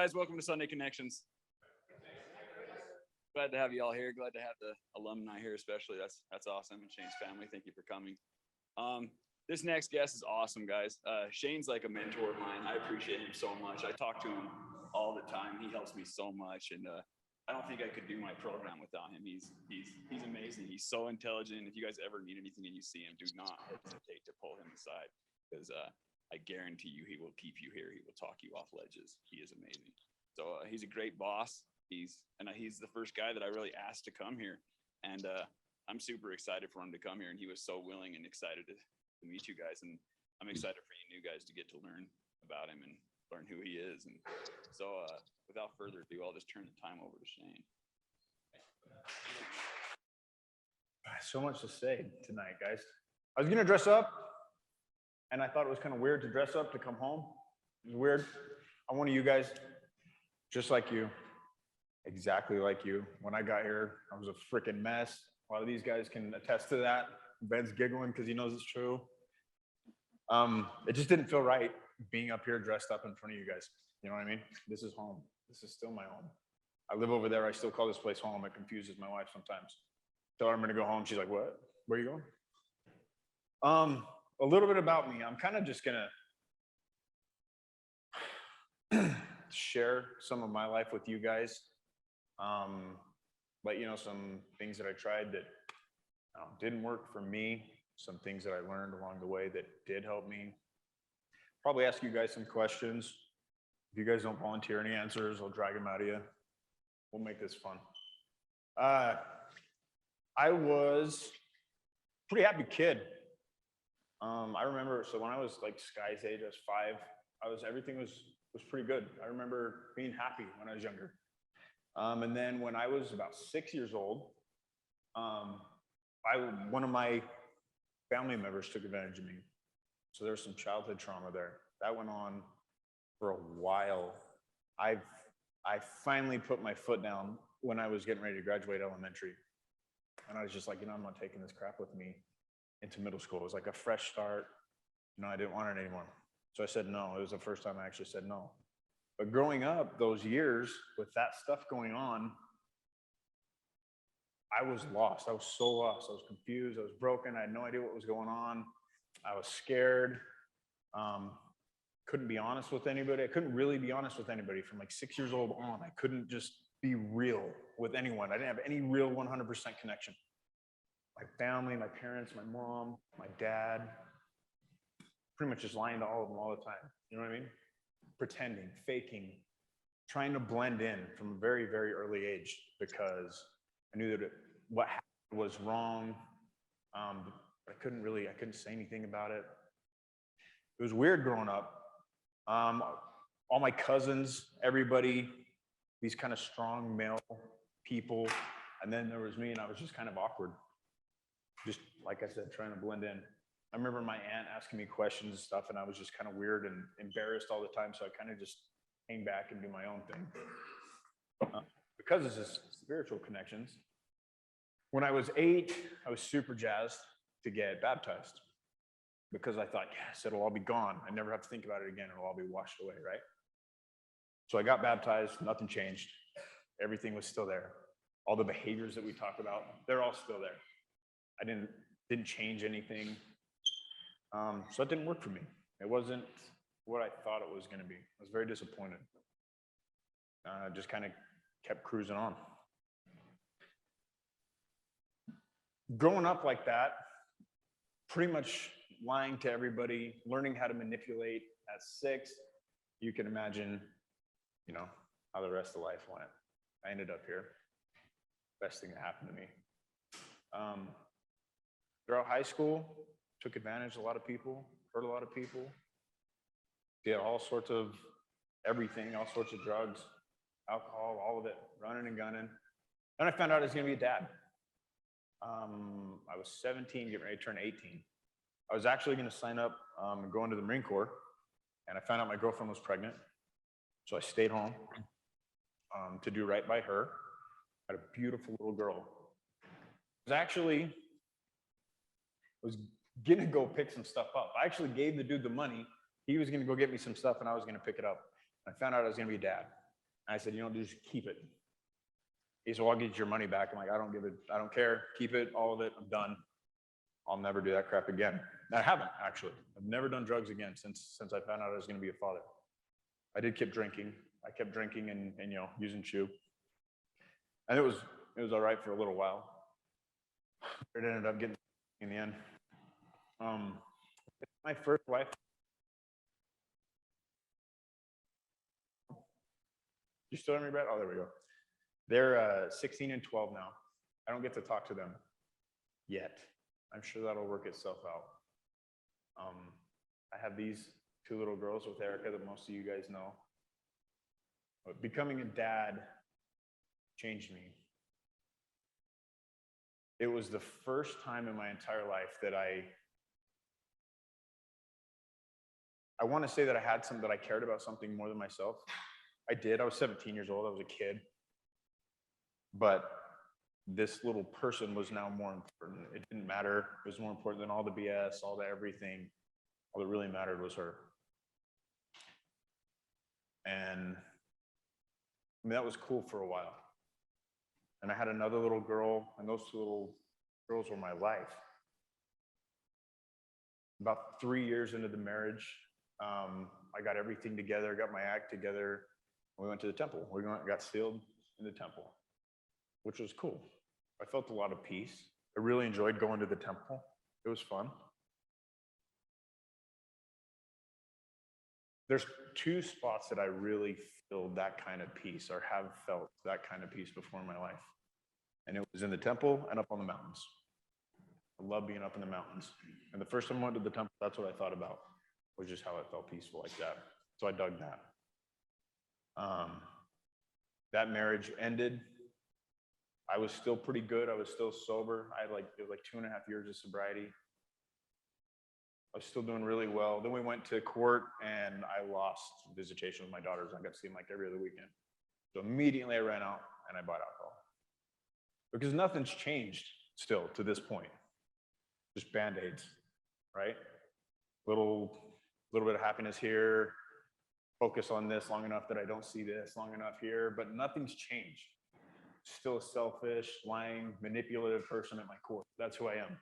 guys, welcome to Sunday Connections. Glad to have you all here. Glad to have the alumni here, especially. That's awesome. And Shane's family, thank you for coming. This next guest is awesome, guys. Shane's like a mentor of mine. I appreciate him so much. I talk to him all the time. He helps me so much, and I don't think I could do my program without him. He's amazing. He's so intelligent. If you guys ever need anything and you see him, do not hesitate to pull him aside, because I guarantee you he will keep you here. He will talk you off ledges. He is amazing. So he's a great boss. He's the first guy that I really asked to come here, and I'm super excited for him to come here. And he was so willing and excited to meet you guys, and I'm excited for you new guys to get to learn about him and learn who he is. And so without further ado, I'll just turn the time over to Shane. So much to say tonight, guys. I was gonna dress up, and I thought it was kind of weird to dress up to come home. It was weird. I'm one of you guys, just like you, exactly like you. When I got here, I was a freaking mess. A lot of these guys can attest to that. Ben's giggling because he knows it's true. It just didn't feel right being up here dressed up in front of you guys. You know what I mean? This is home. This is still my home. I live over there. I still call this place home. It confuses my wife sometimes. Tell her I'm gonna go home. She's like, what? Where are you going? A little bit about me. I'm kind of just gonna share some of my life with you guys. Let you know some things that I tried that didn't work for me, some things that I learned along the way that did help me. Probably ask you guys some questions. If you guys don't volunteer any answers, I'll drag them out of you. We'll make this fun. I was a pretty happy kid. I remember, so when I was like Sky's age, I was 5, everything was pretty good. I remember being happy when I was younger. And then when I was about 6 years old, one of my family members took advantage of me. So there's some childhood trauma there. That went on for a while. I finally put my foot down when I was getting ready to graduate elementary. And I was just like, I'm not taking this crap with me into middle school. It was like a fresh start. I didn't want it anymore. So I said no. It was the first time I actually said no. But growing up those years with that stuff going on, I was lost. I was so lost. I was confused. I was broken. I had no idea what was going on. I was scared. Couldn't be honest with anybody. I couldn't really be honest with anybody from like 6 years old on. I couldn't just be real with anyone. I didn't have any real 100% connection. My family, my parents, my mom, my dad, pretty much just lying to all of them all the time. You know what I mean? Pretending, faking, trying to blend in from a very, very early age because I knew that what happened was wrong. I couldn't say anything about it. It was weird growing up. All my cousins, everybody, these kind of strong male people. And then there was me, and I was just kind of awkward. Just like I said, trying to blend in. I remember my aunt asking me questions and stuff, and I was just kind of weird and embarrassed all the time. So I kind of just came back and do my own thing. Because of this spiritual connections, when I was 8, I was super jazzed to get baptized because I thought, yes, it'll all be gone. I never have to think about it again. It'll all be washed away, right? So I got baptized. Nothing changed. Everything was still there. All the behaviors that we talk about, they're all still there. I didn't change anything. So it didn't work for me. It wasn't what I thought it was going to be. I was very disappointed. Just kind of kept cruising on. Growing up like that, pretty much lying to everybody, learning how to manipulate at 6, you can imagine, how the rest of life went. I ended up here. Best thing that happened to me. Throughout high school, took advantage of a lot of people, hurt a lot of people, did all sorts of everything, all sorts of drugs, alcohol, all of it, running and gunning. Then I found out I was going to be a dad. I was 17, getting ready to turn 18. I was actually going to sign up and go into the Marine Corps, and I found out my girlfriend was pregnant. So I stayed home to do right by her. I had a beautiful little girl. I was going to go pick some stuff up. I actually gave the dude the money. He was going to go get me some stuff, and I was going to pick it up. I found out I was going to be a dad. And I said, you know, just keep it. He said, well, I'll get your money back. I'm like, I don't care. Keep it, all of it. I'm done. I'll never do that crap again. And I haven't, actually. I've never done drugs again since I found out I was going to be a father. I did keep drinking. I kept drinking and you know, using chew. And it was all right for a little while. It ended up getting in the end. My first wife. You still hear me, Brad? Oh, there we go. They're 16 and 12 now. I don't get to talk to them yet. I'm sure that'll work itself out. I have these two little girls with Erica that most of you guys know. But becoming a dad changed me. It was the first time in my entire life that I want to say that I had that I cared about something more than myself. I did. I was 17 years old. I was a kid. But this little person was now more important. It didn't matter. It was more important than all the BS, all the everything. All that really mattered was her. And I mean, that was cool for a while. And I had another little girl, and those two little girls were my life. About 3 years into the marriage, I got everything together, got my act together. We went to the temple. We got sealed in the temple, which was cool. I felt a lot of peace. I really enjoyed going to the temple. It was fun. There's two spots that I really feel that kind of peace, or have felt that kind of peace before in my life. And it was in the temple and up on the mountains. I love being up in the mountains. And the first time I went to the temple, that's what I thought about, was just how I felt peaceful like that. So I dug that. That marriage ended. I was still pretty good. I was still sober. It was like 2.5 years of sobriety. I was still doing really well. Then we went to court and I lost visitation with my daughters. I got to see them like every other weekend. So immediately I ran out and I bought alcohol. Because nothing's changed still to this point. Just Band-Aids, right? Little bit of happiness here. Focus on this long enough that I don't see this long enough here, but nothing's changed. Still a selfish, lying, manipulative person at my core. That's who I am.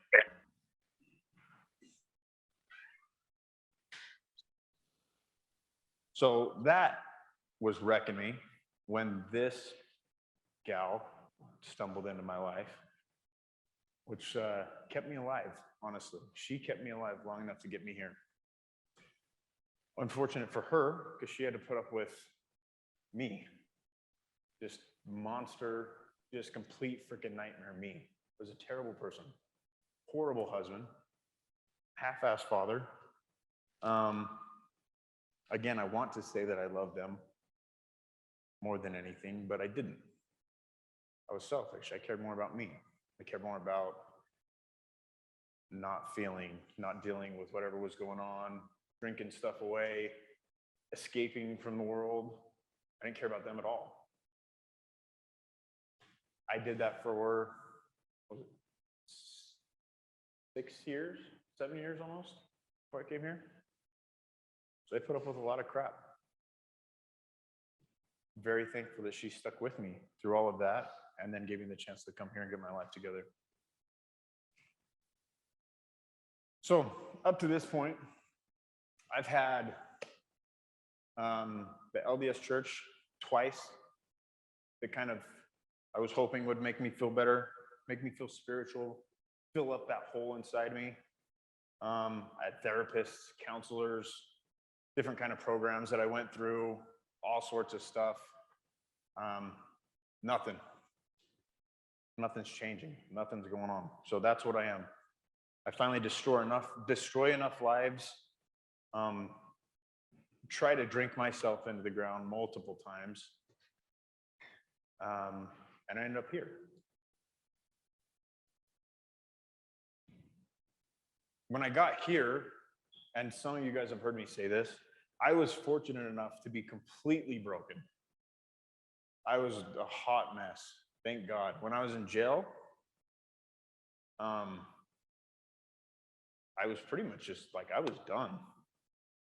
So that was wrecking me when this gal stumbled into my life, which kept me alive, honestly. She kept me alive long enough to get me here. Unfortunate for her, because she had to put up with me. Just monster, just complete freaking nightmare me. Was a terrible person, horrible husband, half-ass father. Again, I want to say that I love them more than anything, but I didn't. I was selfish. I cared more about me. I cared more about not dealing with whatever was going on, drinking stuff away, escaping from the world. I didn't care about them at all. I did that for, what was it, 6 years, 7 years almost, before I came here. So I put up with a lot of crap. Very thankful that she stuck with me through all of that and then gave me the chance to come here and get my life together. So up to this point, I've had the LDS church twice that kind of, I was hoping would make me feel better, make me feel spiritual, fill up that hole inside me. I had therapists, counselors, different kind of programs that I went through, all sorts of stuff. Nothing's changing. Nothing's going on. So that's what I am. I finally destroy enough lives, try to drink myself into the ground multiple times. And I end up here. When I got here, and some of you guys have heard me say this, I was fortunate enough to be completely broken. I was a hot mess, thank God. When I was in jail, I was pretty much just like, I was done.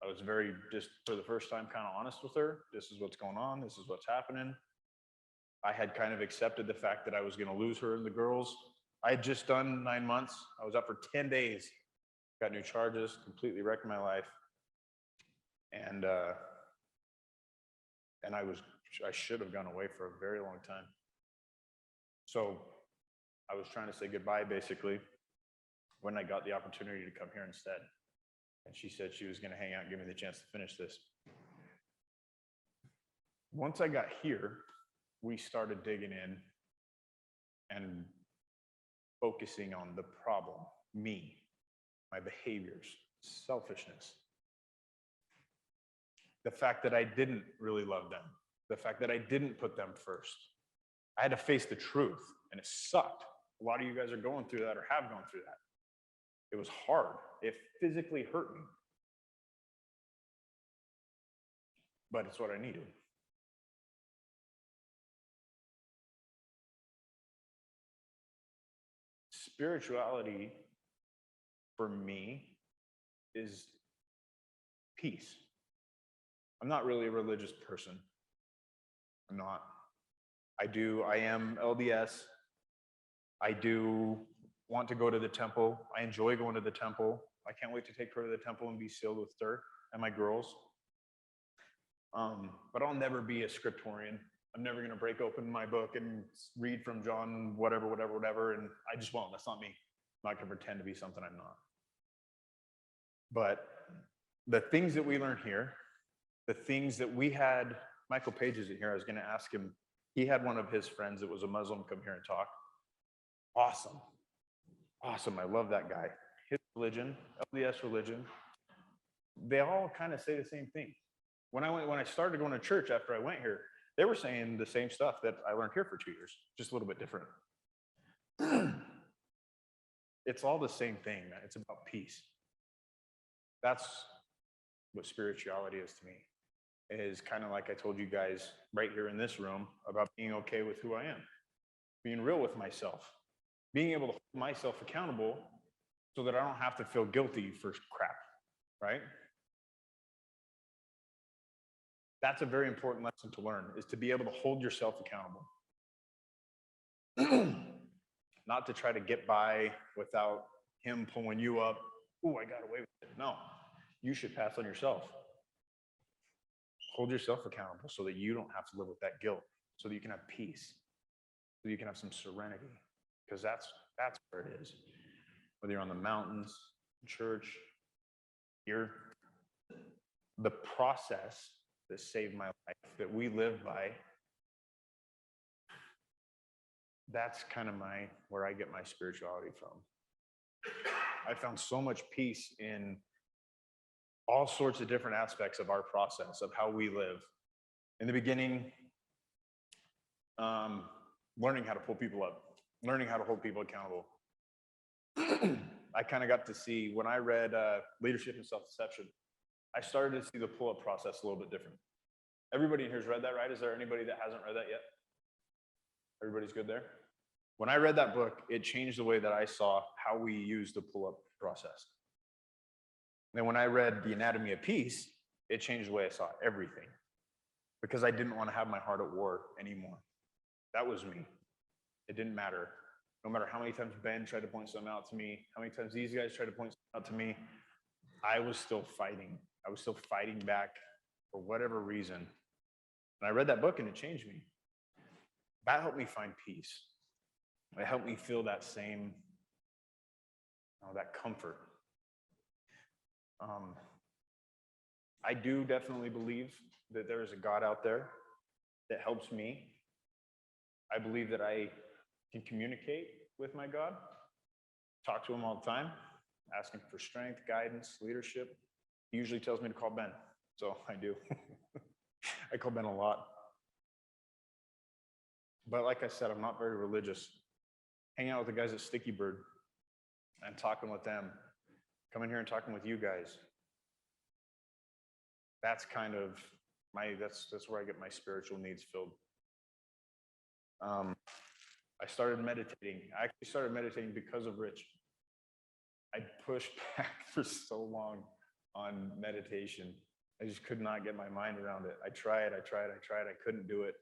I was very, just for the first time, kind of honest with her. This is what's going on. This is what's happening. I had kind of accepted the fact that I was going to lose her and the girls. I had just done 9 months. I was up for 10 days, got new charges, completely wrecked my life. And I should have gone away for a very long time. So I was trying to say goodbye, basically, when I got the opportunity to come here instead. And she said she was going to hang out and give me the chance to finish this. Once I got here, we started digging in and focusing on the problem, me, my behaviors, selfishness, the fact that I didn't really love them, the fact that I didn't put them first. I had to face the truth, and it sucked. A lot of you guys are going through that or have gone through that. It was hard. It physically hurt me. But it's what I needed. Spirituality, for me, is peace. I'm not really a religious person. I'm not. I am LDS. I do want to go to the temple. I enjoy going to the temple. I can't wait to take her to the temple and be sealed with her and my girls. But I'll never be a scriptorian. I'm never going to break open my book and read from John, whatever, and I just won't. That's not me. I'm not going to pretend to be something I'm not. But the things that we learn here, the things that we had, Michael Page isn't here. I was going to ask him. He had one of his friends that was a Muslim come here and talk. Awesome. I love that guy. His religion, LDS religion, they all kind of say the same thing. When I started going to church after I went here, they were saying the same stuff that I learned here for 2 years, just a little bit different. It's all the same thing, man. It's about peace. That's what spirituality is to me. It is kind of like I told you guys right here in this room about being okay with who I am, being real with myself, being able to hold myself accountable so that I don't have to feel guilty for crap, right? That's a very important lesson to learn, is to be able to hold yourself accountable. Not to try to get by without him pulling you up. Oh, I got away with it. No, you should pass on yourself. Hold yourself accountable so that you don't have to live with that guilt, so that you can have peace, so that you can have some serenity, because that's where it is. Whether you're on the mountains, church, here, the process that saved my life, that we live by, that's kind of where I get my spirituality from. I found so much peace in all sorts of different aspects of our process of how we live. In the beginning, learning how to pull people up, learning how to hold people accountable. I kind of got to see, when I read Leadership and Self-Deception, I started to see the pull-up process a little bit different. Everybody in here has read that, right? Is there anybody that hasn't read that yet? Everybody's good there? When I read that book, it changed the way that I saw how we use the pull-up process. And when I read The Anatomy of Peace, it changed the way I saw everything, because I didn't want to have my heart at war anymore. That was me. It didn't matter. No matter how many times Ben tried to point something out to me, how many times these guys tried to point something out to me, I was still fighting. I was still fighting back for whatever reason. And I read that book and it changed me. That helped me find peace. It helped me feel that same, that comfort. I do definitely believe that there is a God out there that helps me. I believe that I can communicate with my God, talk to him all the time, ask him for strength, guidance, leadership. He usually tells me to call Ben, so I do. I call Ben a lot. But like I said, I'm not very religious. Hanging out with the guys at Sticky Bird and talking with them, coming here and talking with you guys. That's kind of that's where I get my spiritual needs filled. I started meditating. I actually started meditating because of Rich. I pushed back for so long on meditation. I just could not get my mind around it. I tried. I couldn't do it.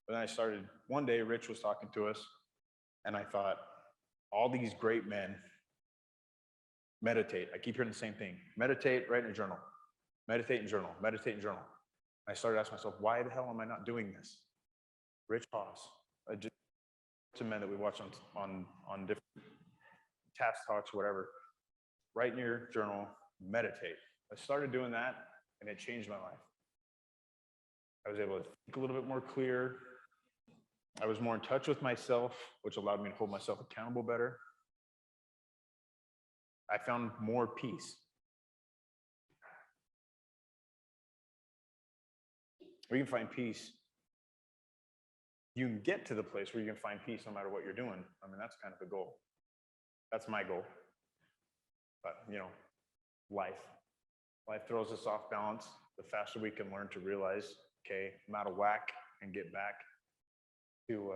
But then I started, one day Rich was talking to us, and I thought, all these great men meditate. I keep hearing the same thing. Meditate, write in a journal. Meditate and journal. Meditate and journal. I started asking myself, why the hell am I not doing this? Rich Haas, just some men that we watch on different task talks, whatever. Write in your journal, meditate. I started doing that, and it changed my life. I was able to think a little bit more clear. I was more in touch with myself, which allowed me to hold myself accountable better. I found more peace. We can find peace. You can get to the place where you can find peace no matter what you're doing. I mean, that's kind of the goal. That's my goal. But, life throws us off balance. The faster we can learn to realize, okay, I'm out of whack, and get back to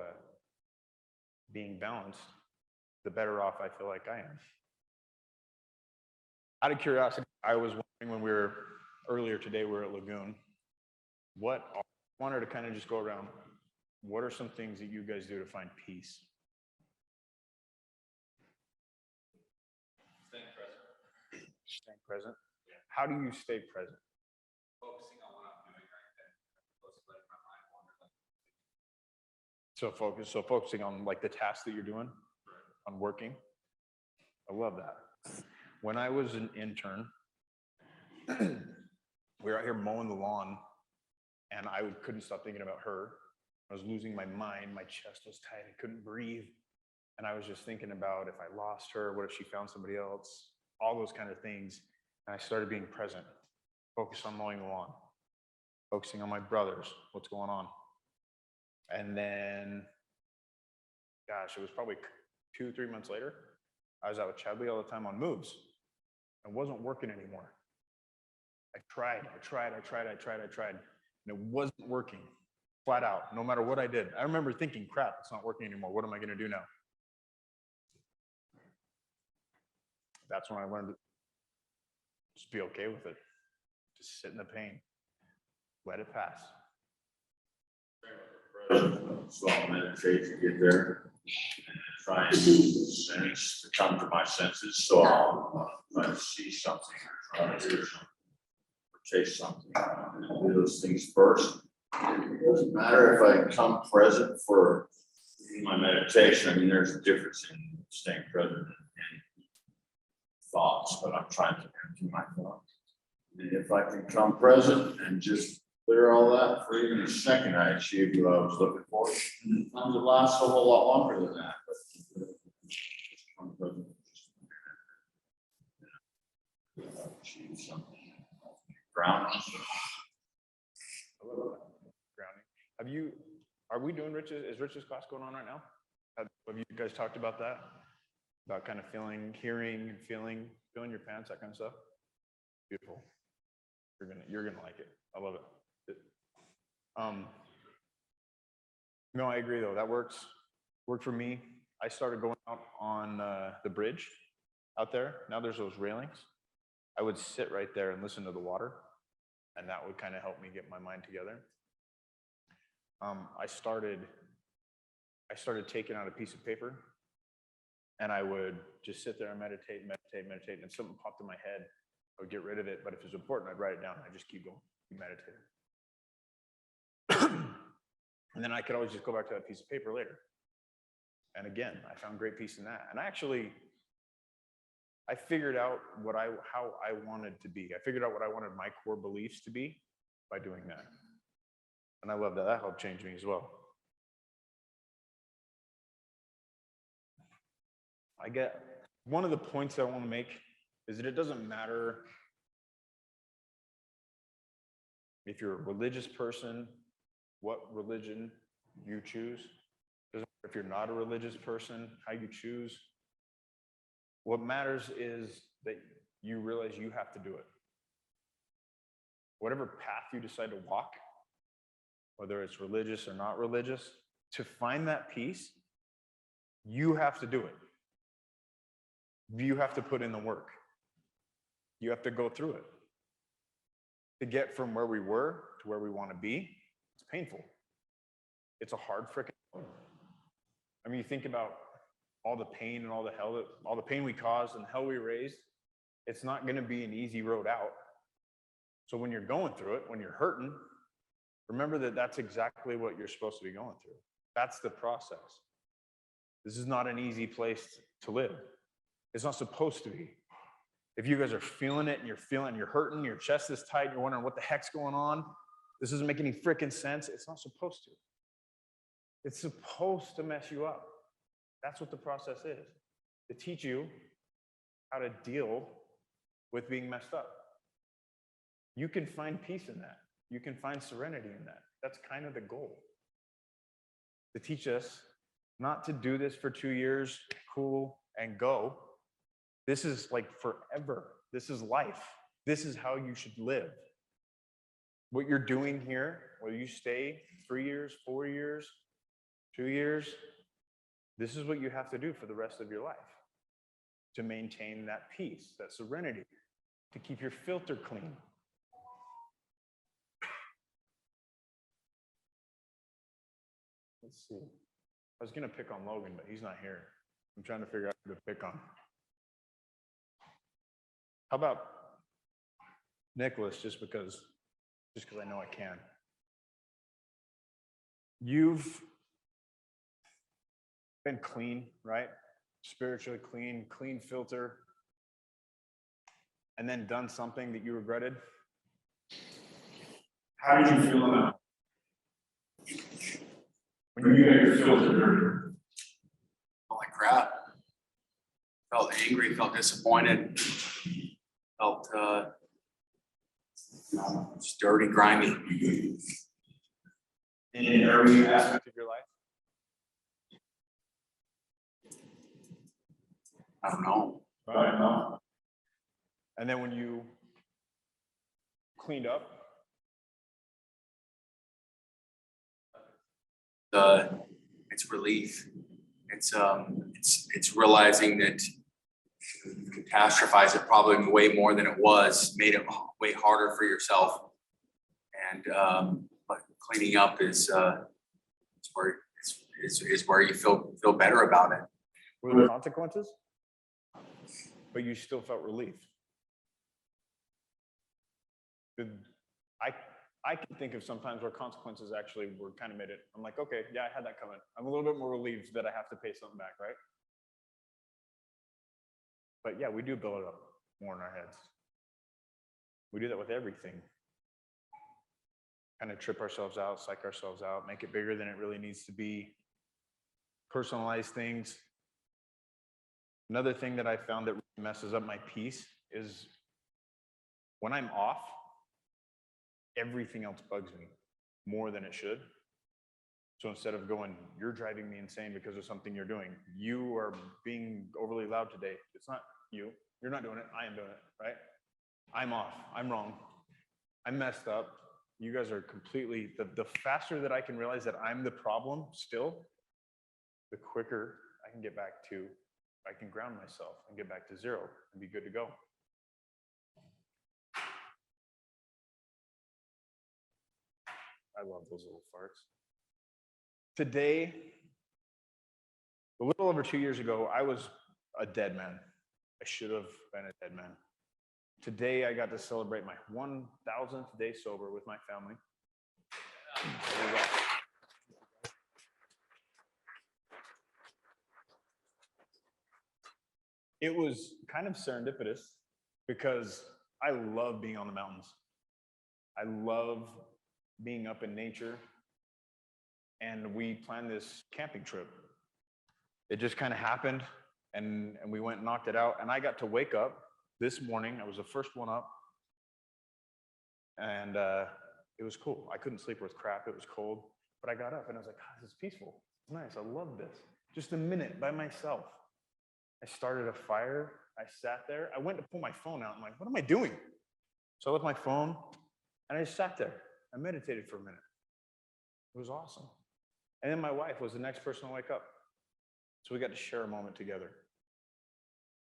being balanced, the better off I feel like I am. Out of curiosity, I was wondering when earlier today, we were at Lagoon, I wanted to kind of just go around, what are some things that you guys do to find peace? Staying present. Yeah. How do you stay present? Focusing on what I'm doing right then. Letting my mind wander. So focusing on like the tasks that you're doing, right, on working. I love that. When I was an intern, we were out here mowing the lawn, and I couldn't stop thinking about her. I was losing my mind. My chest was tight. I couldn't breathe. And I was just thinking about, if I lost her, what if she found somebody else? All those kind of things. And I started being present, focused on mowing the lawn, focusing on my brothers, what's going on. And then, gosh, it was probably 2-3 months later, I was out with Chadley all the time on moves. It wasn't working anymore. I tried, and it wasn't working, flat out, no matter what I did. I remember thinking, crap, it's not working anymore. What am I going to do now? That's when I learned to just be okay with it. Just sit in the pain. Let it pass. So I'll meditate to get there. Try and sense, to come to my senses. So I'll try to see something, or try to hear something, or taste something. And do those things first. It doesn't matter if I come present for my meditation. I mean, there's a difference in staying present and thoughts, but I'm trying to empty my thoughts. And if I can come present and just clear all that for even a second, I achieved what I was looking for. And sometimes it lasts a whole lot longer than that. But just come present. Achieve something. Grounding. I love that. Grounding. Are we doing is Rich's class going on right now? Have you guys talked about that? About kind of feeling, hearing, feeling your pants, that kind of stuff? Beautiful. You're gonna like it. I love it. No, I agree though. That worked for me. I started going out on the bridge out there. Now there's those railings. I would sit right there and listen to the water, and that would kind of help me get my mind together. I started taking out a piece of paper, and I would just sit there and meditate, and something popped in my head. I would get rid of it, but if it's important, I'd write it down. I'd just keep going, keep meditating. And then I could always just go back to that piece of paper later. And again, I found great peace in that. And I figured out how I wanted to be. I figured out what I wanted my core beliefs to be by doing that. And I love that. That helped change me as well. I get one of the points I want to make is that it doesn't matter if you're a religious person, what religion you choose. It doesn't matter if you're not a religious person, how you choose. What matters is that you realize you have to do it. Whatever path you decide to walk, whether it's religious or not religious, to find that peace, you have to do it. You have to put in the work. You have to go through it. to get from where we were to where we want to be, it's painful. It's a hard freaking road. I mean, you think about all the pain and all the hell, all the pain we caused and the hell we raised. It's not going to be an easy road out. So when you're going through it, when you're hurting, remember that that's exactly what you're supposed to be going through. That's the process. This is not an easy place to live. It's not supposed to be. If you guys are feeling it and you're hurting, your chest is tight, you're wondering what the heck's going on, this doesn't make any freaking sense, it's not supposed to. It's supposed to mess you up. That's what the process is, to teach you how to deal with being messed up. You can find peace in that. You can find serenity in that. That's kind of the goal. To teach us not to do this for 2 years, cool, and go. This is like forever. This is life. This is how you should live. What you're doing here, whether you stay 3 years, 4 years, 2 years, this is what you have to do for the rest of your life to maintain that peace, that serenity, to keep your filter clean. Let's see. I was going to pick on Logan, but he's not here. I'm trying to figure out who to pick on. How about Nicholas, just because I know I can. You've been clean, right? Spiritually clean, clean filter, and then done something that you regretted. How did you feel about when you got your filter dirty? Felt like crap. Felt angry, felt disappointed, felt just dirty, grimy. In every aspect of your life? I don't know. Right. And then when you cleaned up, It's relief. It's realizing that you catastrophize it probably way more than it was, made it way harder for yourself. And but cleaning up is where you feel better about it. were there consequences? But you still felt relief. I can think of sometimes where consequences actually were kind of made it. I'm like, okay, yeah, I had that coming. I'm a little bit more relieved that I have to pay something back, right? But yeah, we do build it up more in our heads. We do that with everything. Kind of trip ourselves out, psych ourselves out, make it bigger than it really needs to be. Personalize things. Another thing that I found that really messes up my peace is when I'm off, everything else bugs me more than it should. So instead of going, you're driving me insane because of something you're doing, you are being overly loud today. It's not you. You're not doing it. I am doing it, right? I'm off. I'm wrong. I'm messed up. You guys are completely, the faster that I can realize that I'm the problem still, the quicker I can get back to, I can ground myself and get back to zero and be good to go. I love those little farts. Today, a little over 2 years ago, I was a dead man. I should have been a dead man. Today, I got to celebrate my 1,000th day sober with my family. It was kind of serendipitous because I love being on the mountains. I love being up in nature. And we planned this camping trip. It just kind of happened, and we went and knocked it out. And I got to wake up this morning. I was the first one up. And it was cool. I couldn't sleep worth crap. It was cold. But I got up and I was like, oh, this is peaceful. It's nice. I love this. Just a minute by myself. I started a fire. I sat there. I went to pull my phone out. I'm like, what am I doing? So I left my phone and I just sat there. I meditated for a minute. It was awesome. And then my wife was the next person to wake up. So we got to share a moment together.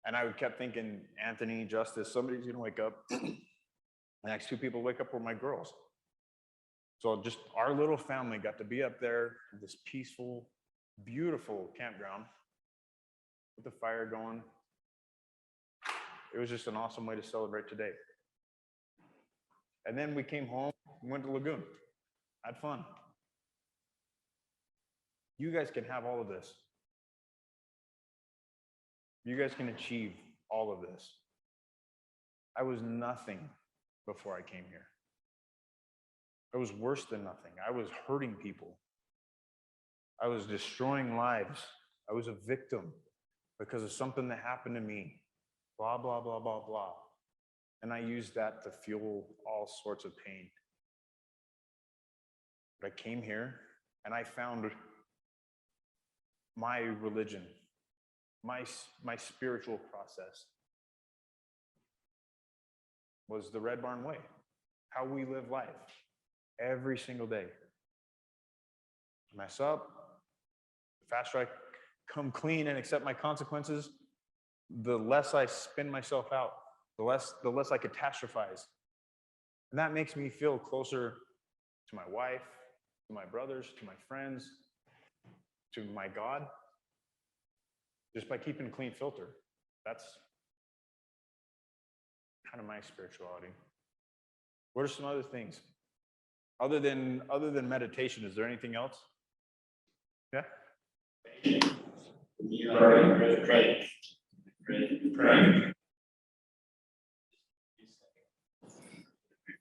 And I kept thinking, Anthony, Justice, somebody's going to wake up. The next two people to wake up were my girls. So just our little family got to be up there in this peaceful, beautiful campground with the fire going. It was just an awesome way to celebrate today. And then we came home, went to Lagoon, had fun. You guys can have all of this. You guys can achieve all of this. I was nothing before I came here. I was worse than nothing. I was hurting people. I was destroying lives. I was a victim because of something that happened to me. Blah, blah, blah, blah, blah. And I used that to fuel all sorts of pain. But I came here and I found my religion, my spiritual process was the Red Barn Way, how we live life every single day. I mess up, the faster I come clean and accept my consequences, the less I spin myself out, the less I catastrophize. And that makes me feel closer to my wife, to my brothers, to my friends, to my God, just by keeping a clean filter. That's kind of my spirituality. What are some other things? Other than meditation, is there anything else? Yeah? Pray.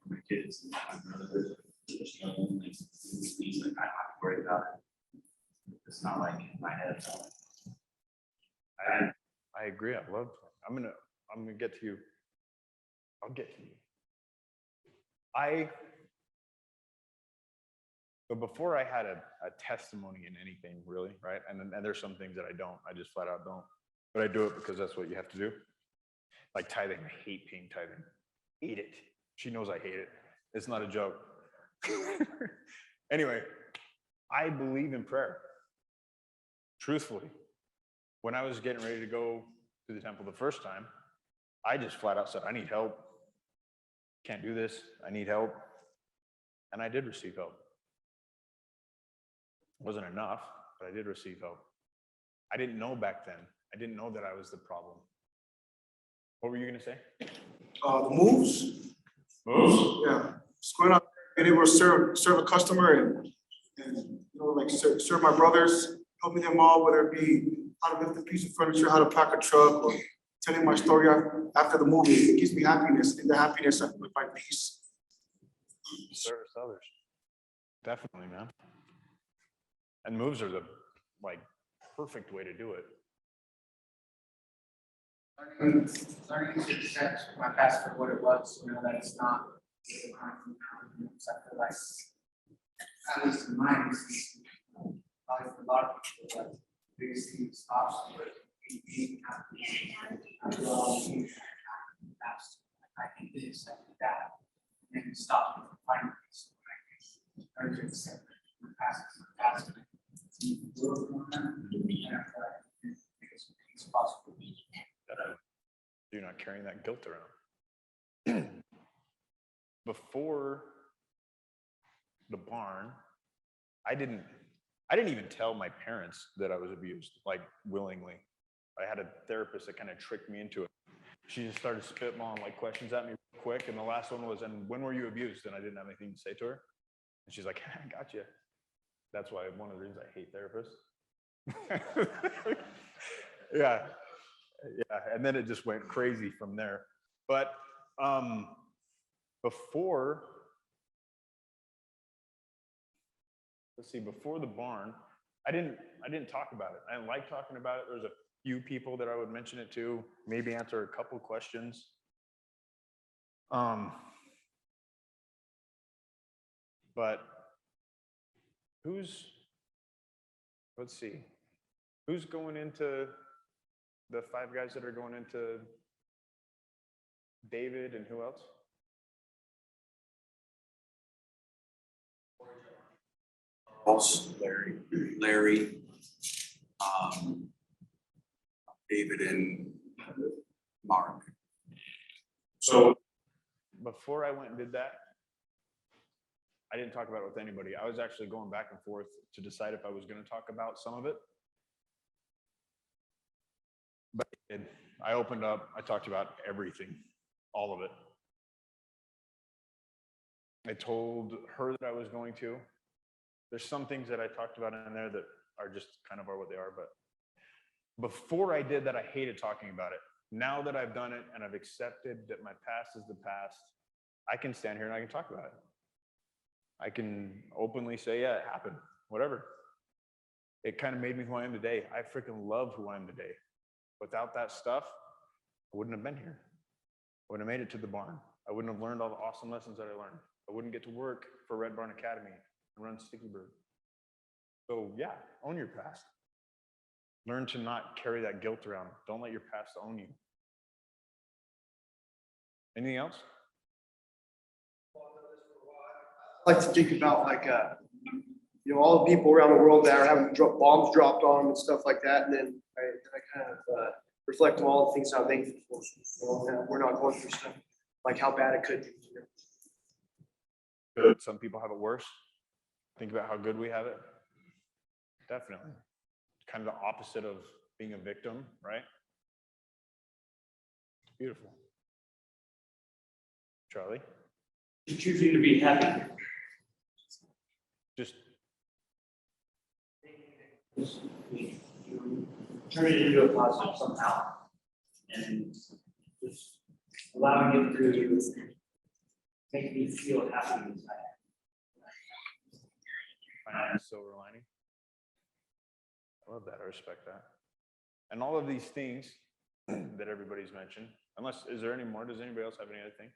My kids, my brothers, just young, things like I have to worry about it. It's not like in my head. I agree. I love. I'm gonna get to you. I'll get to you. But before I had a testimony in anything really, right? And there's some things that I don't. I just flat out don't. But I do it because that's what you have to do. Like tithing. I hate paying tithing. Hate it. She knows I hate it. It's not a joke. Anyway, I believe in prayer. Truthfully, when I was getting ready to go to the temple the first time, I just flat out said, I need help. Can't do this. I need help. And I did receive help. It wasn't enough, but I did receive help. I didn't know back then. I didn't know that I was the problem. What were you going to say? The moves. Moves? Yeah. Just going out and able to serve a customer and you know, like serve my brothers, helping them all, whether it be how to lift a piece of furniture, how to pack a truck, or telling my story after the movie. It gives me happiness, and the happiness with my peace. Service others. Definitely, man. And moves are the perfect way to do it. Learning to accept my past for what it was, you know, that it's not except for like, at least in my instance, probably for a lot of people, like, the biggest thing that stops them is being happy. After all, being happy in the past, I did this, I did that, and then it stops me from finding peace. Learn to accept my past is my past, and work on that, and I feel like it's possible. You're not carrying that guilt around. Before the barn, I didn't even tell my parents that I was abused, like willingly. I had a therapist that kind of tricked me into it. She just started spitballing like questions at me real quick, and the last one was, "And when were you abused?" And I didn't have anything to say to her. And she's like, "I got you." That's why one of the reasons I hate therapists. Yeah. And then it just went crazy from there. But before the barn, I didn't talk about it. I didn't like talking about it. There's a few people that I would mention it to, maybe answer a couple questions. But let's see, who's going into the 5 guys that are going into David, and who else? Larry, David and Mark. So before I went and did that, I didn't talk about it with anybody. I was actually going back and forth to decide if I was going to talk about some of it. But I opened up, I talked about everything, all of it. I told her that I was going to. There's some things that I talked about in there that are just kind of are what they are. But before I did that, I hated talking about it. Now that I've done it and I've accepted that my past is the past, I can stand here and I can talk about it. I can openly say, yeah, it happened, whatever. It kind of made me who I am today. I freaking love who I am today. Without that stuff, I wouldn't have been here. I wouldn't have made it to the barn. I wouldn't have learned all the awesome lessons that I learned. I wouldn't get to work for Red Barn Academy and run Sticky Bird. So yeah, own your past. Learn to not carry that guilt around. Don't let your past own you. Anything else? I like to think about like, all the people around the world that are having bombs dropped on them and stuff like that. And then I kind of reflect on all the things I'm thankful for. That we're not going through stuff like how bad it could be. Good. Some people have it worse. Think about how good we have it. Definitely. Kind of the opposite of being a victim, right? Beautiful. Charlie? Choosing to be happy. Just Turn it into a positive somehow. And just allowing it to make me feel happy inside. find a silver lining. I love that. I respect that. And all of these things that everybody's mentioned, unless, is there any more? Does anybody else have any other thing?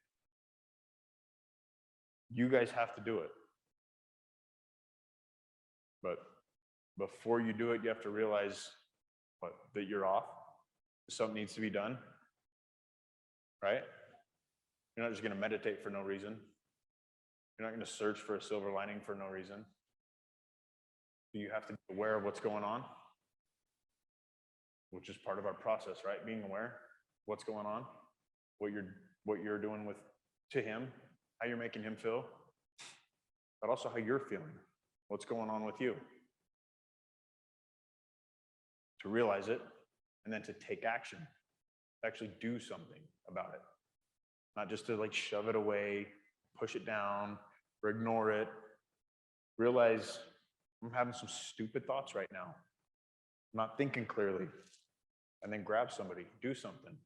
You guys have to do it. But before you do it, you have to realize that you're off. Something needs to be done, right? You're not just going to meditate for no reason. You're not going to search for a silver lining for no reason. You have to be aware of what's going on, which is part of our process, right? Being aware what's going on, what you're doing to him, how you're making him feel, but also how you're feeling, what's going on with you. To realize it, and then to take action, to actually do something about it. Not just to like shove it away, push it down, or ignore it. Realize I'm having some stupid thoughts right now. I'm not thinking clearly. And then grab somebody, do something.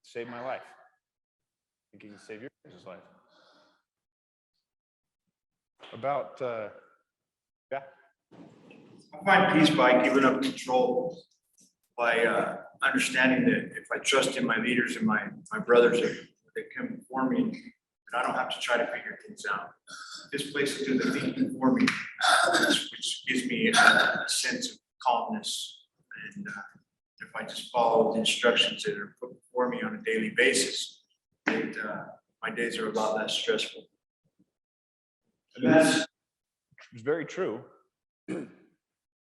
Save my life. I think you can save your guys' life. About, yeah. I find peace by giving up control, by understanding that if I trust in my leaders and my brothers that come before me, that I don't have to try to figure things out. This place will do the thinking for me, which gives me a sense of calmness. And if I just follow the instructions that are put before me on a daily basis, my days are a lot less stressful. And that's very true.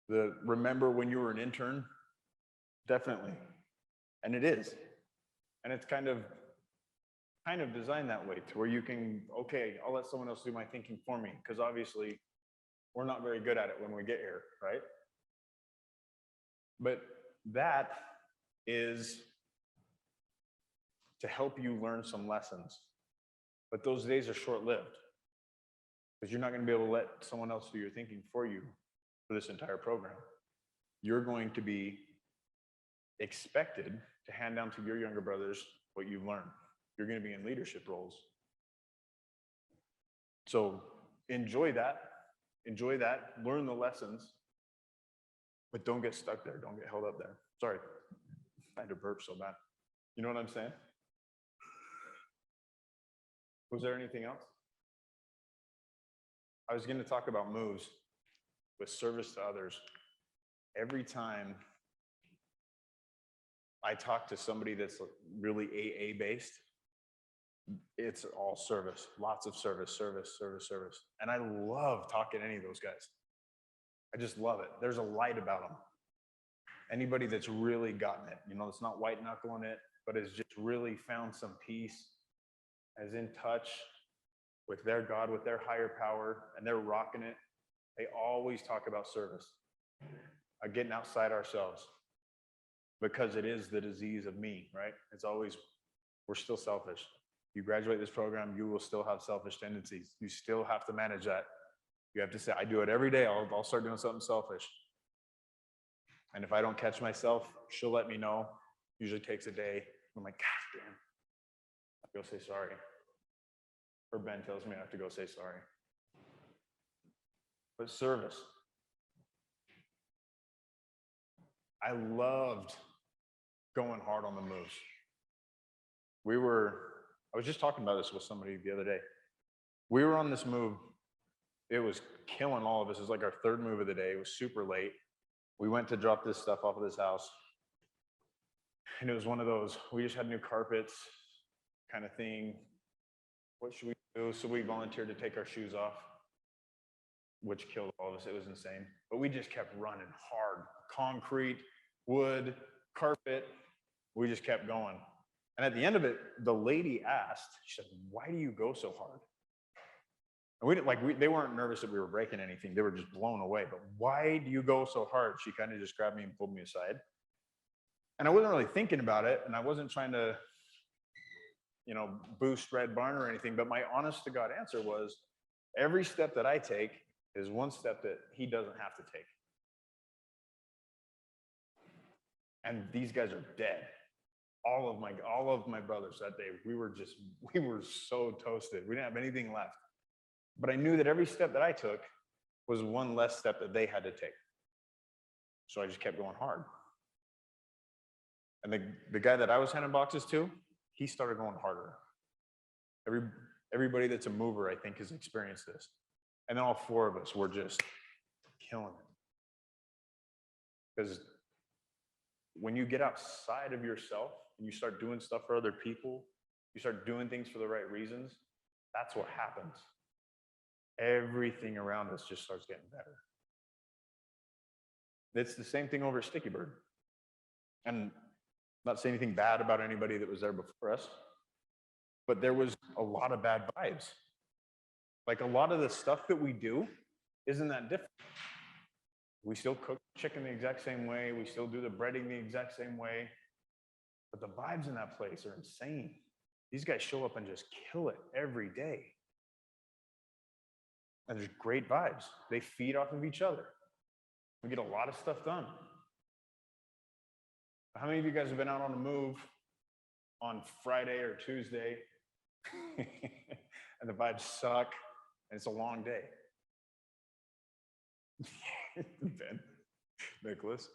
Remember when you were an intern? Definitely. And it is. And it's kind of designed that way to where you can, okay, I'll let someone else do my thinking for me, because obviously we're not very good at it when we get here, right? But that is to help you learn some lessons. But those days are short-lived, because you're not going to be able to let someone else do your thinking for you for this entire program. You're going to be expected to hand down to your younger brothers what you've learned. You're going to be in leadership roles. So enjoy that, learn the lessons, but don't get stuck there. Don't get held up there. Sorry, I had to burp so bad. You know what I'm saying? Was there anything else? I was going to talk about moves with service to others. Every time I talk to somebody that's really AA based, it's all service, lots of service. And I love talking to any of those guys. I just love it. There's a light about them. Anybody that's really gotten it, it's not white knuckling it, but has just really found some peace, as in touch with their God, with their higher power, and they're rocking it, they always talk about service, getting outside ourselves, because it is the disease of me, right? It's always, we're still selfish. You graduate this program, you will still have selfish tendencies. You still have to manage that. You have to say, I do it every day. I'll start doing something selfish. And if I don't catch myself, she'll let me know. Usually takes a day. I'm like, God damn. I go say sorry. Or Ben tells me I have to go say sorry. But service. I loved going hard on the moves. I was just talking about this with somebody the other day. We were on this move. It was killing all of us. It was like our third move of the day. It was super late. We went to drop this stuff off of this house. And it was one of those, we just had new carpets kind of thing. What should we do? So we volunteered to take our shoes off, which killed all of us. It was insane. But we just kept running hard. Concrete, wood, carpet. We just kept going. And at the end of it, the lady asked, she said, why do you go so hard? And we didn't they weren't nervous that we were breaking anything. They were just blown away. But why do you go so hard? She kind of just grabbed me and pulled me aside. And I wasn't really thinking about it. And I wasn't trying to, boost Red Barn or anything. But my honest to God answer was, every step that I take is one step that he doesn't have to take. And these guys are dead. All of my brothers that day, we were so toasted. We didn't have anything left. But I knew that every step that I took was one less step that they had to take. So I just kept going hard. And the guy that I was handing boxes to, he started going harder. Everybody that's a mover, I think, has experienced this. And then all four of us were just killing it. Because when you get outside of yourself and you start doing stuff for other people, you start doing things for the right reasons, that's what happens. Everything around us just starts getting better. It's the same thing over at Sticky Bird. And not saying anything bad about anybody that was there before us, but there was a lot of bad vibes. Like, a lot of the stuff that we do isn't that different. We still cook chicken the exact same way. We still do the breading the exact same way. But the vibes in that place are insane. These guys show up and just kill it every day. And there's great vibes. They feed off of each other. We get a lot of stuff done. How many of you guys have been out on a move on Friday or Tuesday and the vibes suck and it's a long day? Ben, Nicholas,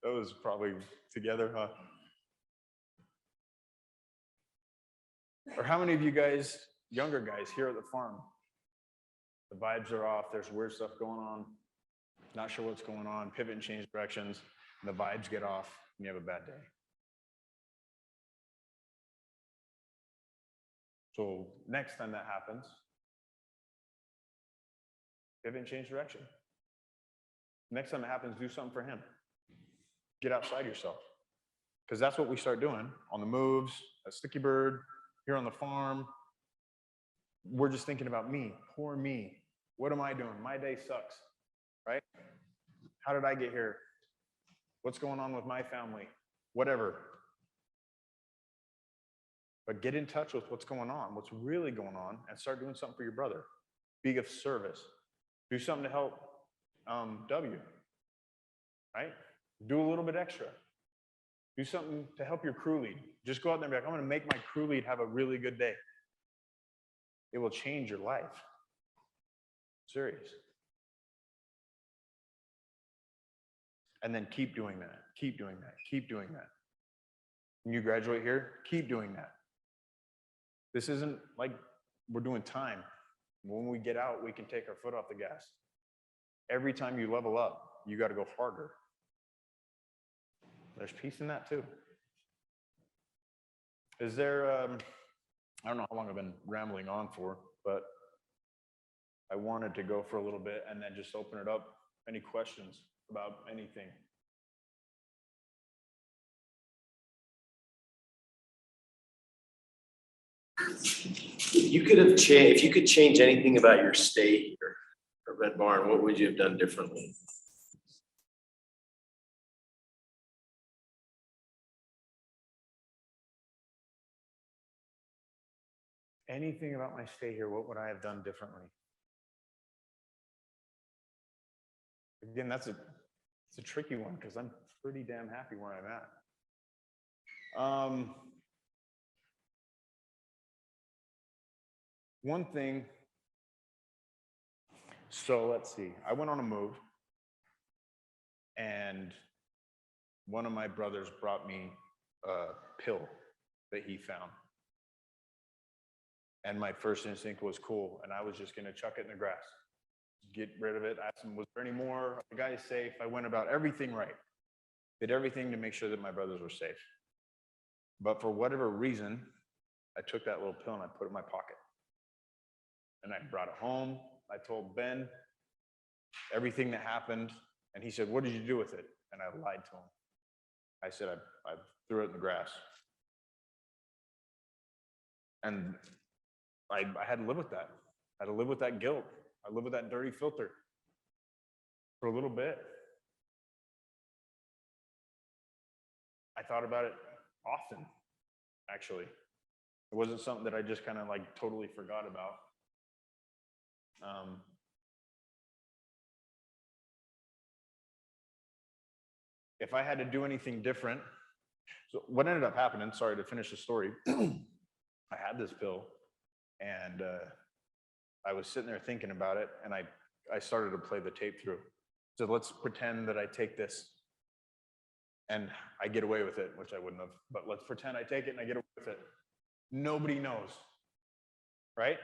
that was probably together, huh? Or how many of you guys, younger guys here at the farm, the vibes are off, there's weird stuff going on, not sure what's going on, pivot and change directions, and the vibes get off, and you have a bad day. So next time that happens, pivot and change direction. Next time it happens, do something for him. Get outside yourself. Because that's what we start doing on the moves, at Sticky Bird, here on the farm. We're just thinking about me, poor me. What am I doing? My day sucks, right? How did I get here? What's going on with my family? Whatever. But get in touch with what's going on, what's really going on, and start doing something for your brother. Be of service. Do something to help W, right? Do a little bit extra. Do something to help your crew lead. Just go out there and be like, I'm going to make my crew lead have a really good day. It will change your life. Serious. And then keep doing that. Keep doing that. Keep doing that. When you graduate here, keep doing that. This isn't like we're doing time. When we get out, we can take our foot off the gas. Every time you level up, you got to go harder. There's peace in that too. Is there, I don't know how long I've been rambling on for, but I wanted to go for a little bit and then just open it up. Any questions about anything? You could have changed, if you could change anything about your stay here at Red Barn, what would you have done differently? Anything about my stay here, what would I have done differently? Again, it's a tricky one because I'm pretty damn happy where I'm at. One thing, so let's see, I went on a move and one of my brothers brought me a pill that he found. And my first instinct was cool, and I was just gonna chuck it in the grass, get rid of it. Asked him, was there any more? The guy is safe. I went about everything right. Did everything to make sure that my brothers were safe. But for whatever reason, I took that little pill and I put it in my pocket. And I brought it home. I told Ben everything that happened. And he said, what did you do with it? And I lied to him. I said, I threw it in the grass. And I had to live with that. I had to live with that guilt. I lived with that dirty filter for a little bit. I thought about it often, actually. It wasn't something that I just kind of like totally forgot about. If I had to do anything different, so what ended up happening, sorry to finish the story, I had this pill and I was sitting there thinking about it and I started to play the tape through. So let's pretend that I take this and I get away with it, which I wouldn't have, but let's pretend I take it and I get away with it. Nobody knows, right?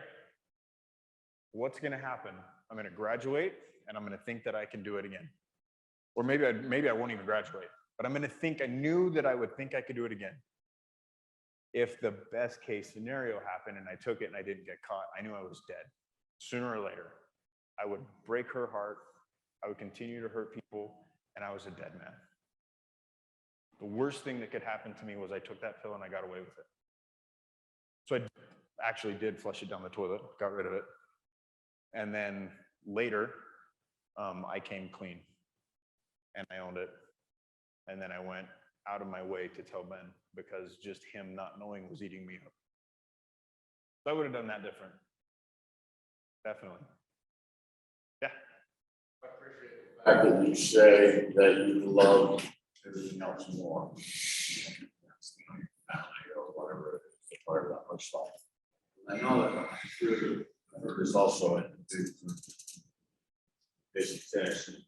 What's gonna happen? I'm gonna graduate and I'm gonna think that I can do it again. Or maybe I won't even graduate, but I'm gonna think, I knew that I would think I could do it again. If the best case scenario happened and I took it and I didn't get caught, I knew I was dead. Sooner or later, I would break her heart, I would continue to hurt people, and I was a dead man. The worst thing that could happen to me was I took that pill and I got away with it. So I actually did flush it down the toilet, got rid of it. And then later, I came clean and I owned it. And then I went out of my way to tell Ben because just him not knowing was eating me up. So I would have done that different. Definitely. Yeah. I appreciate the fact that you say that you love everything else more. Family or whatever it is, part of that much life. I know that true. There's also a basic text. It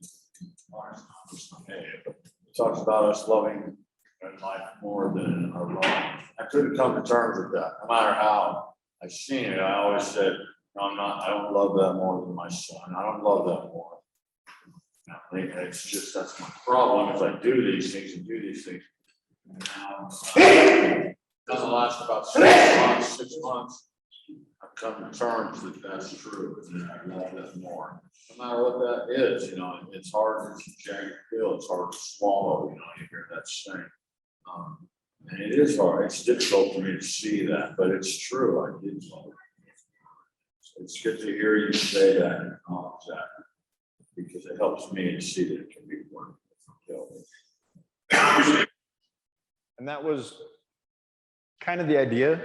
talks about us loving life more than our love. I couldn't come to terms with that. No matter how I've seen it, I always said, no, I don't love that more than my son. I don't love that more. It's just, that's my problem, is I do these things and do these things. Now, doesn't last about 6 months. I've come to terms that that's true, and I love that more. No matter what that is, it's hard to jagged pill, it's hard to swallow, you hear that saying. And it is hard, it's difficult for me to see that, but it's true, I did love it. So it's good to hear you say that and acknowledge that, because it helps me to see that it can be worked with. And that was kind of the idea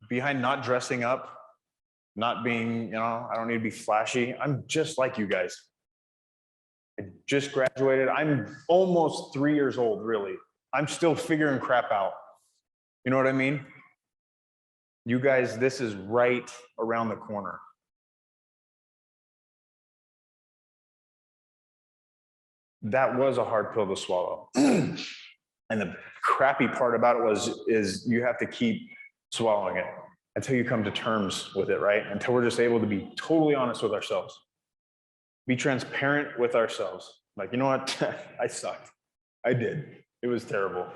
behind not dressing up, not being, I don't need to be flashy. I'm just like you guys. I just graduated. I'm almost 3 years old, really. I'm still figuring crap out. You know what I mean? You guys, this is right around the corner. That was a hard pill to swallow. And the crappy part about it is you have to keep swallowing it until you come to terms with it, right? Until we're just able to be totally honest with ourselves. Be transparent with ourselves. Like, you know what? I sucked. I did. It was terrible.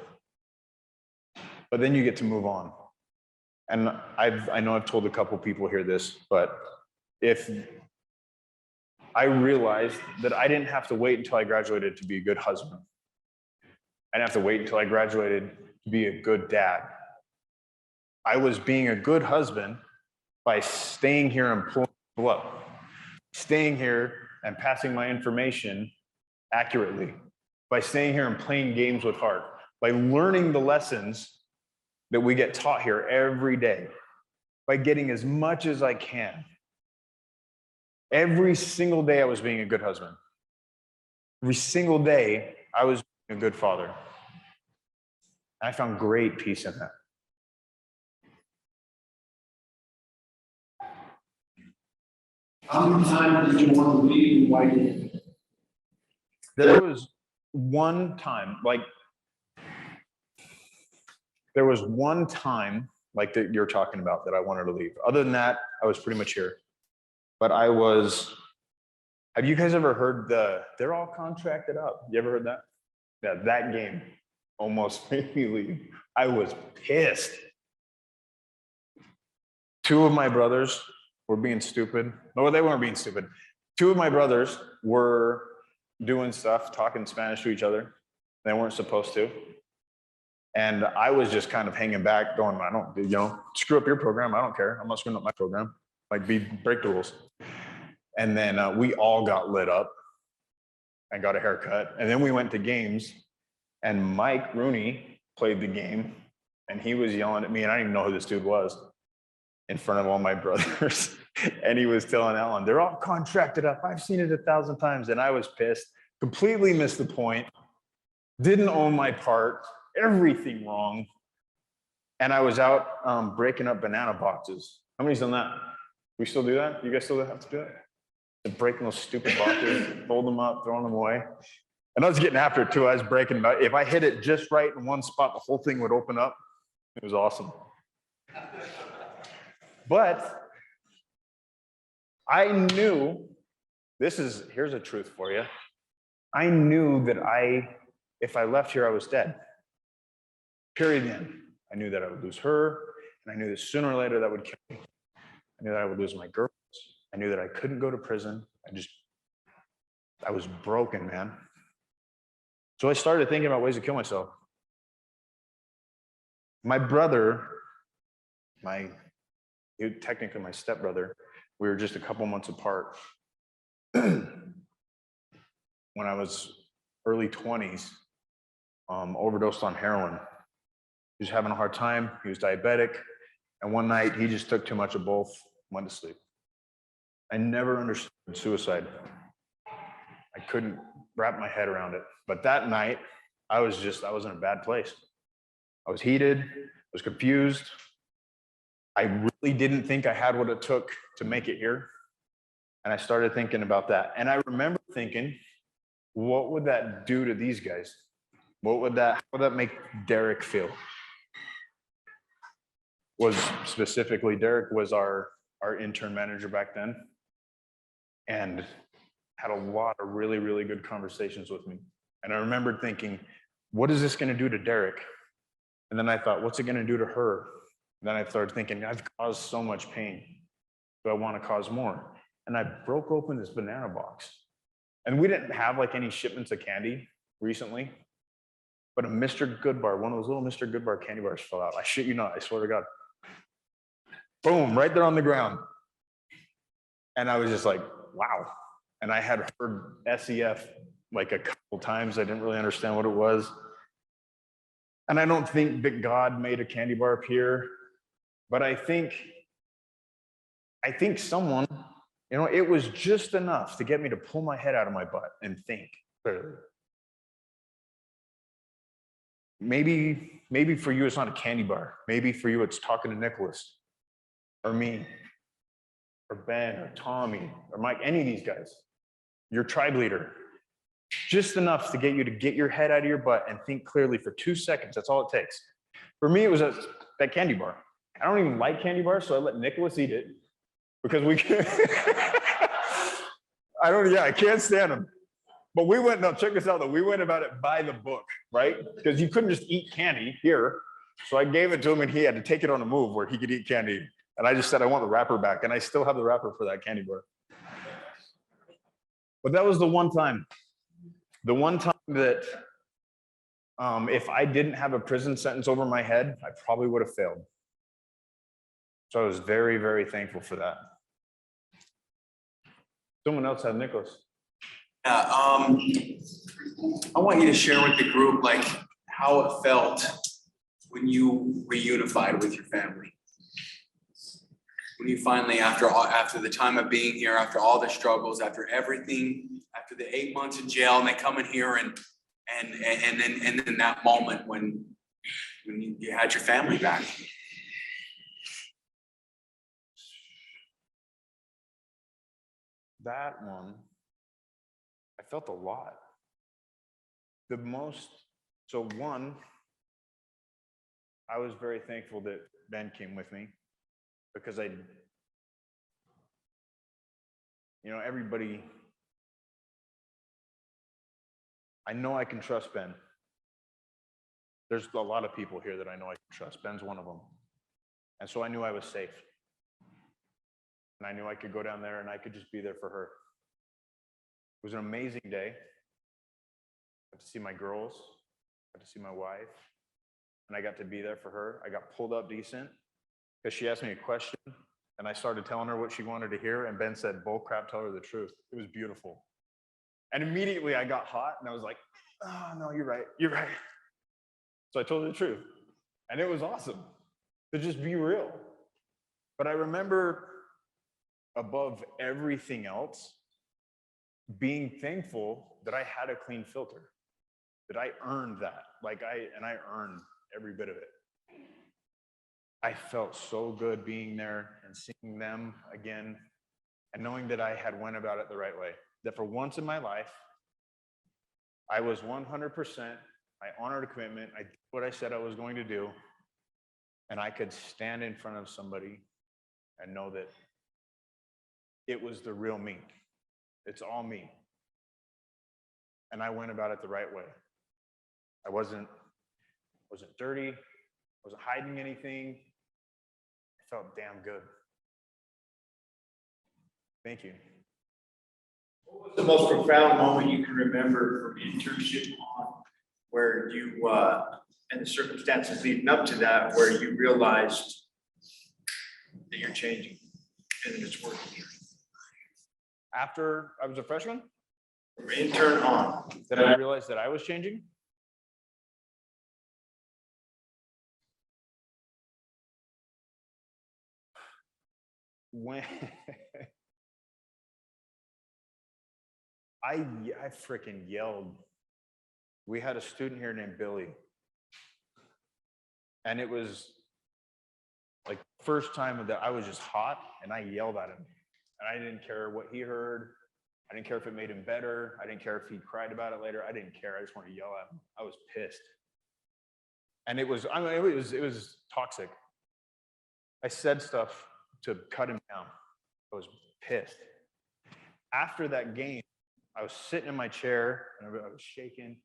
But then you get to move on. And I know I've told a couple people here this, but if I realized that I didn't have to wait until I graduated to be a good husband. I didn't have to wait until I graduated to be a good dad. I was being a good husband by staying here and pulling people up, staying here and passing my information accurately, by staying here and playing games with heart, by learning the lessons that we get taught here every day, by getting as much as I can. Every single day I was being a good husband. Every single day I was being a good father. I found great peace in that. How many times did you want to leave and why didn't you? There was one time, like that you're talking about that I wanted to leave. Other than that, I was pretty much here. But have you guys ever heard they're all contracted up? You ever heard that? Yeah, that game almost made me leave. I was pissed. Two of my brothers were being stupid. No, they weren't being stupid. Two of my brothers were doing stuff, talking Spanish to each other. They weren't supposed to. And I was just kind of hanging back going, I don't, screw up your program. I don't care. I'm not screwing up my program. Like, break the rules. And then we all got lit up and got a haircut. And then we went to games, and Mike Rooney played the game, and he was yelling at me, and I didn't even know who this dude was, in front of all my brothers. And he was telling Ellen, they're all contracted up. I've seen it 1,000 times. And I was pissed, completely missed the point, didn't own my part, everything wrong. And I was out breaking up banana boxes. How many's done that? We still do that? You guys still have to do that? Breaking those stupid boxes, fold them up, throwing them away. And I was getting after it too. I was breaking, if I hit it just right in one spot, the whole thing would open up. It was awesome. But I knew, here's a truth for you. I knew that if I left here, I was dead. Period. End. I knew that I would lose her, and I knew that sooner or later that would kill me. I knew that I would lose my girls. I knew that I couldn't go to prison. I was broken, man. So I started thinking about ways to kill myself. My brother, technically my stepbrother, we were just a couple months apart. When I was early 20s, overdosed on heroin. He was having a hard time. He was diabetic. And one night he just took too much of both, went to sleep. I never understood suicide. I couldn't wrap my head around it. But that night, I was in a bad place. I was heated, I was confused. I really didn't think I had what it took to make it here. And I started thinking about that. And I remember thinking, what would that do to these guys? How would that make Derek feel? Derek was our intern manager back then, and had a lot of really, really good conversations with me. And I remembered thinking, what is this going to do to Derek? And then I thought, what's it going to do to her? And then I started thinking, I've caused so much pain. Do I want to cause more? And I broke open this banana box. And we didn't have like any shipments of candy recently, but a Mr. Goodbar, one of those little Mr. Goodbar candy bars fell out. I shit you not, I swear to God. Boom, right there on the ground. And I was just like, wow. And I had heard SEF like a couple times. I didn't really understand what it was. And I don't think that God made a candy bar appear, but I think someone, it was just enough to get me to pull my head out of my butt and think clearly. Maybe for you, it's not a candy bar. Maybe for you, it's talking to Nicholas or me or Ben or Tommy or Mike, any of these guys, your tribe leader. Just enough to get you to get your head out of your butt and think clearly for 2 seconds. That's all it takes. For me, it was that candy bar. I don't even like candy bars, so I let Nicholas eat it because we can. I can't stand them. But check this out though. We went about it by the book, right? Because you couldn't just eat candy here. So I gave it to him and he had to take it on the move where he could eat candy. And I just said, I want the wrapper back. And I still have the wrapper for that candy bar. But that was the one time that if I didn't have a prison sentence over my head, I probably would have failed. So I was very, very thankful for that. Someone else had Nicholas. Yeah, I want you to share with the group like how it felt when you reunified with your family. When you finally, after the time of being here, after all the struggles, after everything, after the 8 months in jail, and they come in here and then that moment when you had your family back. That one, I felt a lot. So one, I was very thankful that Ben came with me because everybody, I know I can trust Ben. There's a lot of people here that I know I can trust. Ben's one of them. And so I knew I was safe. And I knew I could go down there and I could just be there for her. It was an amazing day. I got to see my girls, I got to see my wife, and I got to be there for her. I got pulled up decent because she asked me a question and I started telling her what she wanted to hear. And Ben said, bull crap, tell her the truth. It was beautiful. And immediately I got hot and I was like, oh, no, you're right. You're right. So I told her the truth. And it was awesome to just be real. But I remember above everything else, being thankful that I had a clean filter, that I earned that. I earned every bit of it. I felt so good being there and seeing them again and knowing that I had went about it the right way. That for once in my life, I was 100%, I honored a commitment, I did what I said I was going to do, and I could stand in front of somebody and know that it was the real me. It's all me. And I went about it the right way. I wasn't dirty, wasn't hiding anything. It felt damn good. Thank you. What was the most profound moment you can remember from internship on where you, and the circumstances leading up to that, where you realized that you're changing and it's working? After I was a freshman? From intern on. That I realized that I was changing? When I freaking yelled. We had a student here named Billy. And it was like first time that I was just hot and I yelled at him. And I didn't care what he heard. I didn't care if it made him better. I didn't care if he cried about it later. I didn't care. I just wanted to yell at him. I was pissed. And it was toxic. I said stuff to cut him down. I was pissed. After that game, I was sitting in my chair and I was shaking.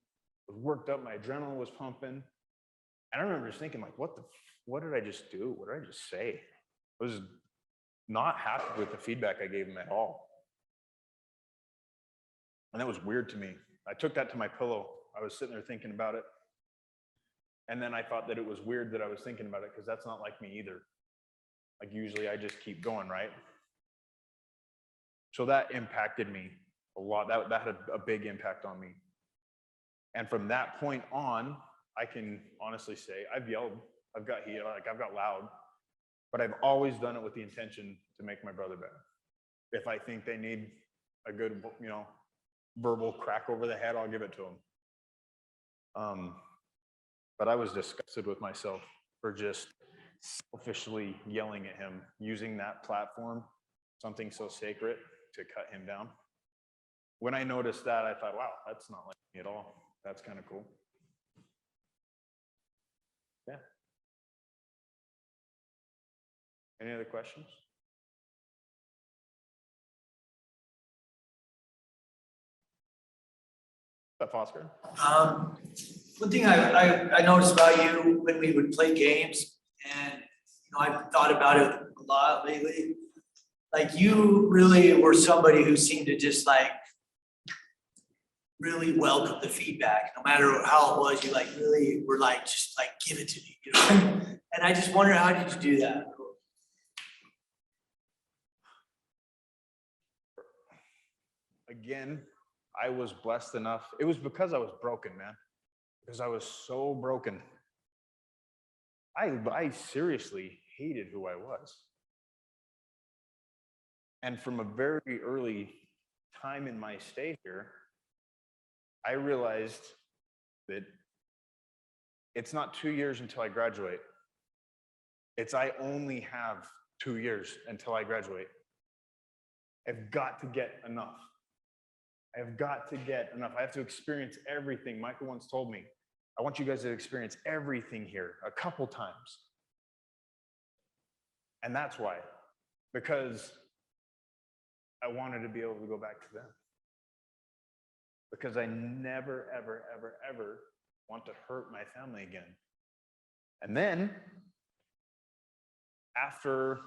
I was worked up. My adrenaline was pumping. And I remember just thinking, like, what did I just do? What did I just say? I was not happy with the feedback I gave him at all. And that was weird to me. I took that to my pillow. I was sitting there thinking about it. And then I thought that it was weird that I was thinking about it because that's not like me either. Like usually I just keep going, right? So that impacted me a lot. That had a big impact on me. And from that point on, I can honestly say I've yelled, I've got loud, but I've always done it with the intention to make my brother better. If I think they need a good, verbal crack over the head, I'll give it to them. But I was disgusted with myself for just selfishly yelling at him, using that platform, something so sacred, to cut him down. When I noticed that, I thought, wow, that's not like me at all. That's kind of cool. Yeah. Any other questions? What's up, Oscar? One thing I noticed about you when we would play games, and I've thought about it a lot lately. Like you really were somebody who seemed to just like really welcome the feedback, no matter how it was. You like really were like just like give it to me, And I just wonder, how did you do that? again, I was blessed enough. It was because I was broken, man. Because I was so broken. I seriously hated who I was. And from a very early time in my stay here, I realized that it's not 2 years until I graduate. It's I only have 2 years until I graduate. I've got to get enough. I have got to get enough. I have to experience everything. Michael once told me, I want you guys to experience everything here a couple times. And that's why, because I wanted to be able to go back to them. Because I never, ever, ever, ever want to hurt my family again. And then, after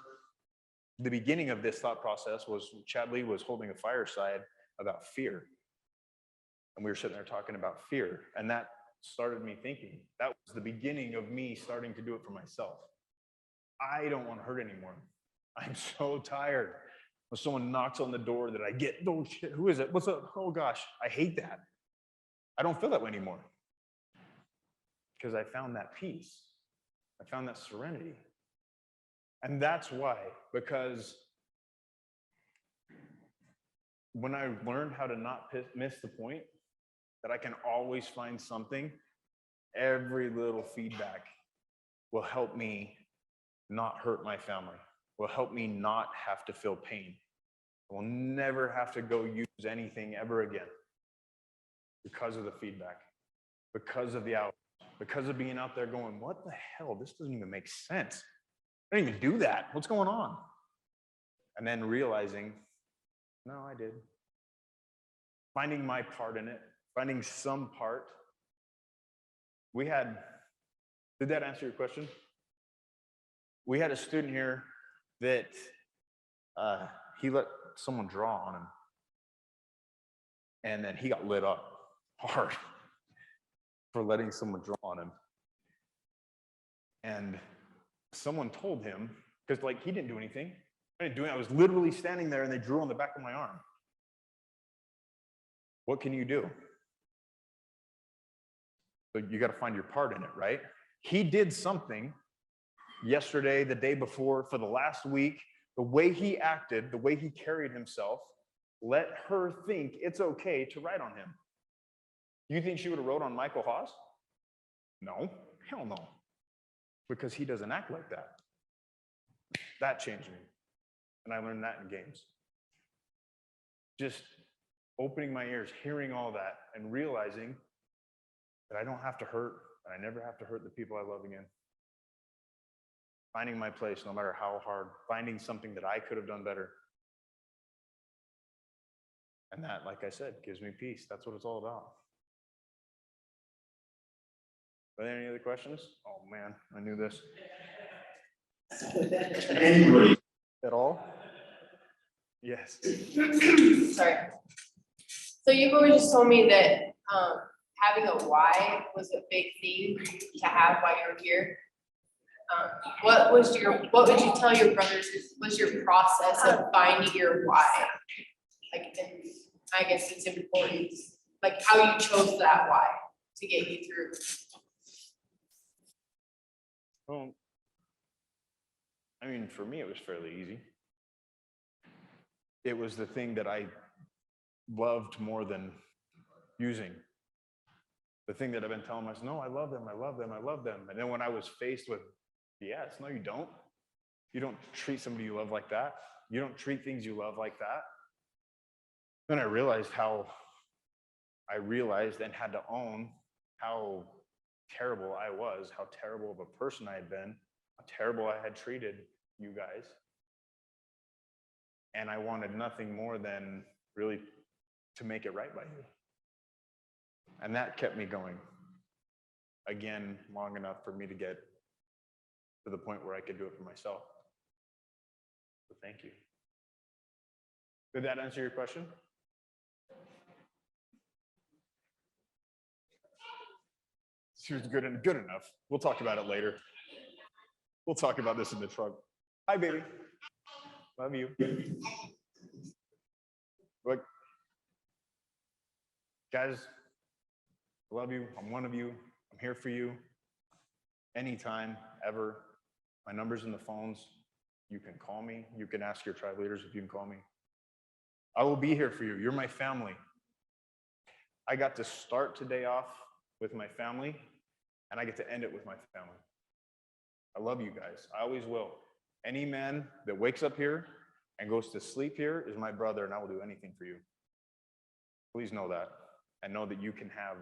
the beginning of this thought process was Chad Lee was holding a fireside about fear. And we were sitting there talking about fear. And that started me thinking. That was the beginning of me starting to do it for myself. I don't want to hurt anymore. I'm so tired. When someone knocks on the door that I get, oh shit, who is it? What's up? Oh gosh, I hate that. I don't feel that way anymore. Because I found that peace. I found that serenity. And that's why, because when I learned how to not miss the point, that I can always find something, every little feedback will help me not hurt my family, will help me not have to feel pain. I will never have to go use anything ever again because of the feedback, because of the hours, because of being out there going, what the hell? This doesn't even make sense. I didn't even do that. What's going on? And then realizing, no, I did. Finding my part in it, finding some part. Did that answer your question? We had a student here that he let someone draw on him. And then he got lit up hard for letting someone draw on him. And someone told him, because like he didn't do anything. I was literally standing there and they drew on the back of my arm. What can you do? So you got to find your part in it, right? He did something yesterday, the day before, for the last week. The way he acted, the way he carried himself, let her think it's okay to write on him. You think she would have wrote on Michael Haas? No, hell no. Because he doesn't act like that. That changed me. And I learned that in games. Just opening my ears, hearing all that, and realizing that I don't have to hurt, and I never have to hurt the people I love again. Finding my place, no matter how hard, finding something that I could have done better. And that, like I said, gives me peace. That's what it's all about. Are there any other questions? Oh man, I knew this. Anybody? At all? Yes. Sorry. So you've always just told me that having a why was a big thing to have while you were here. What would you tell your brothers was your process of finding your why? Like, and I guess it's important, like how you chose that why to get you through. Well, I mean, for me, it was fairly easy. It was the thing that I loved more than using. The thing that I've been telling myself, no, I love them, I love them, I love them. And then when I was faced with, yes, no, you don't. You don't treat somebody you love like that. You don't treat things you love like that. Then I realized and had to own how terrible I was, how terrible of a person I had been, how terrible I had treated you guys. And I wanted nothing more than really to make it right by you. And that kept me going, again, long enough for me to get to the point where I could do it for myself. So thank you. Did that answer your question? She was good enough. We'll talk about it later. We'll talk about this in the truck. Hi, baby. Love you. Look, Guys, I love you. I'm one of you. I'm here for you. Anytime, ever. My number's in the phones. You can call me. You can ask your tribe leaders if you can call me. I will be here for you. You're my family. I got to start today off with my family, and I get to end it with my family. I love you guys. I always will. Any man that wakes up here and goes to sleep here is my brother, and I will do anything for you. Please know that, and know that you can have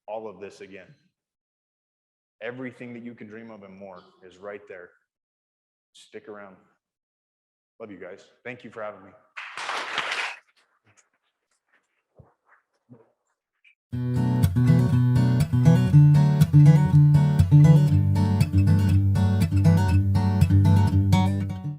all of this again. Everything that you can dream of and more is right there. Stick around. Love you guys. Thank you for having me.